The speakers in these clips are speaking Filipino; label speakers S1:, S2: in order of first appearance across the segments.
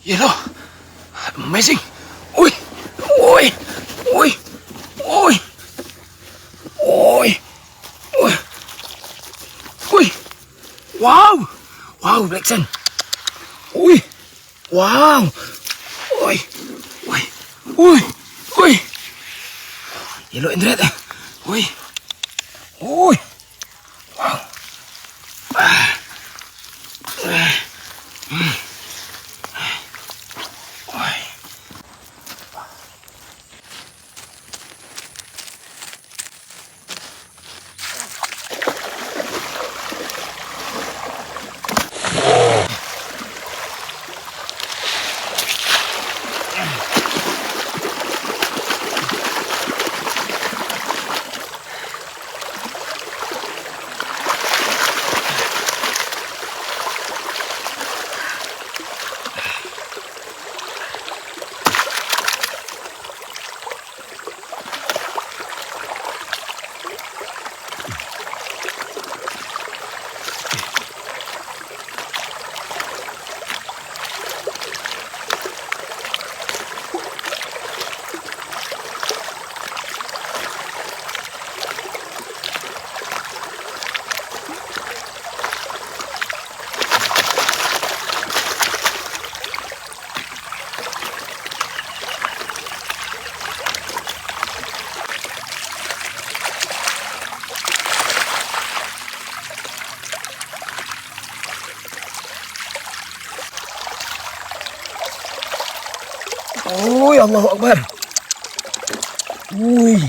S1: Yellow. Amazing. Oi. Oi. Oi. Oi. Oi. Oi. Oi. Wow. Wow, Blackson. Oi. Wow. Oi. Oi. Oi. Oi. Yellow and red. Oi. Oi. Wow. Ui, Allahu Akbar. Ui.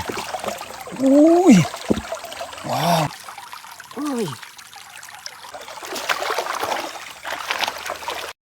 S1: Ui.